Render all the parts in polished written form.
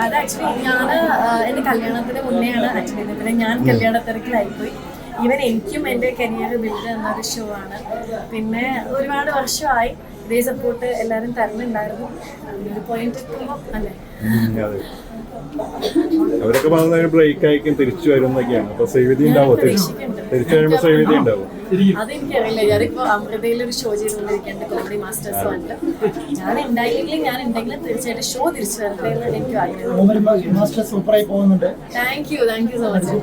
അത് ആക്ച്വലി ഞാൻ എൻ്റെ കല്യാണത്തിന് മുന്നെയാണ് അറ്റൻഡ് ചെയ്തത്. പിന്നെ ഞാൻ കല്യാണത്തിരക്കിലായിപ്പോയി. ഈവൻ എനിക്കും എൻ്റെ കരിയർ ബിൽഡ് എന്നൊരു ഷോ ആണ്. പിന്നെ ഒരുപാട് വർഷമായി ഇതേ സപ്പോർട്ട് എല്ലാവരും തരുന്നുണ്ടായിരുന്നു. ഒരു പോയിന്റ് എത്തുമ്പോൾ അല്ലേ അവരൊക്കെ പറഞ്ഞ ബ്രേക്ക് ആയിരിക്കും തിരിച്ചു വരും എന്നൊക്കെയാണ്. അപ്പൊ സേവിധി ഉണ്ടാവും, തിരിച്ചു വരുമ്പോ സേവിധി ഉണ്ടാവും. അതെനിക്കറിയില്ല. ഞാനിപ്പോ അമൃതയിലൊരു ഷോ ചെയ്തുകൊണ്ടിരിക്കുന്നുണ്ട്, കോമഡി മാസ്റ്റേഴ്സ് വന്നിട്ട്. ഞാൻ ഉണ്ടെങ്കിലും തീർച്ചയായിട്ടും ഷോ തിരിച്ചു വരട്ടെ എന്ന് എനിക്ക് ആഗ്രഹം. സൂപ്പറായി പോകുന്നുണ്ട്. Thank you so much.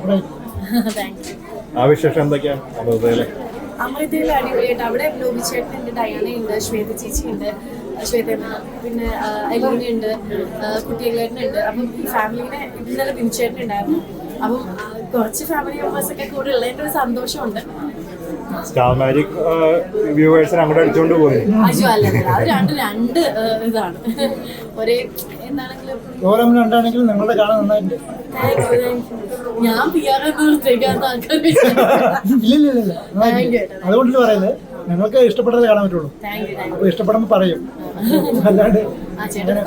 Thank you. ആ വിശേഷം എന്തൊക്കെയാണ് അമൃതയിലെ? അമൃതയിൽ അടിപൊളിയായിട്ട് അവിടെ ലോബിച്ചേട്ടനുണ്ട്, ഡയാനയുണ്ട്, ശ്വേത ചേച്ചിയുണ്ട്, പിന്നെ അലീനയുണ്ട്, കുട്ടികളേട്ടനുണ്ട്. അപ്പം ഈ ഫാമിലിനെ ഇന്നലെ ബിൻചേട്ടനുണ്ടായിരുന്നു. അപ്പം കുറച്ച് ഫാമിലി മെമ്പേഴ്സൊക്കെ കൂടെ ഉള്ളതിൻ്റെ ഒരു സന്തോഷമുണ്ട്. സ്റ്റാർ മാജിക് വ്യൂവേഴ്സിനെ അങ്ങോട്ട് അടിച്ചുകൊണ്ട് പോയി. അയ്യോ അല്ല, അത് രണ്ട് ഇതാണ്. ഒരേ എന്താണെങ്കിലും രണ്ടാണെങ്കിലും നിങ്ങളുടെ കാണാൻ നന്നായിട്ടുണ്ട്. ഞാൻ PR നിർത്തേക്കാത്ത ഇല്ല അതുകൊണ്ടല്ലേ പറയുന്നത്, ഞങ്ങൾക്ക് ഇഷ്ടപ്പെട്ടതേ കാണാൻ പറ്റുള്ളൂ. അപ്പൊ ഇഷ്ടപ്പെടുമ്പോ പറയും, അല്ലാണ്ട്.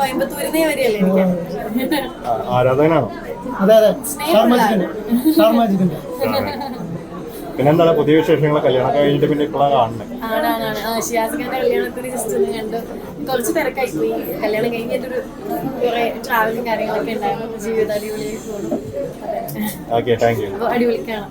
കോയമ്പത്തൂരിനെ വരെയല്ലേ എനിക്ക് ആരാധകനാണോ? അതെ സ്റ്റാർ മാജിക്കിന്റെ. പിന്നെന്താണ് പുതിയ വിശേഷങ്ങൾ? കല്യാണം കഴിഞ്ഞിട്ട് പിന്നെ ഇപ്പോഴാണ് കാണുന്നത്. ഷിയാസിഖാന്റെ കല്യാണത്തിന് ജസ്റ്റ് ഒന്ന് കണ്ടു. കുറച്ച് തിരക്കായി പോയി. കല്യാണം കഴിഞ്ഞിട്ടൊരു കുറെ ട്രാവലിങ് കാര്യങ്ങളൊക്കെ ഉണ്ടായിരുന്നു. ജീവിതം അടിപൊളിയായി പോകുന്നു. Okay, thank you. അടിപൊളിക്കാണ്.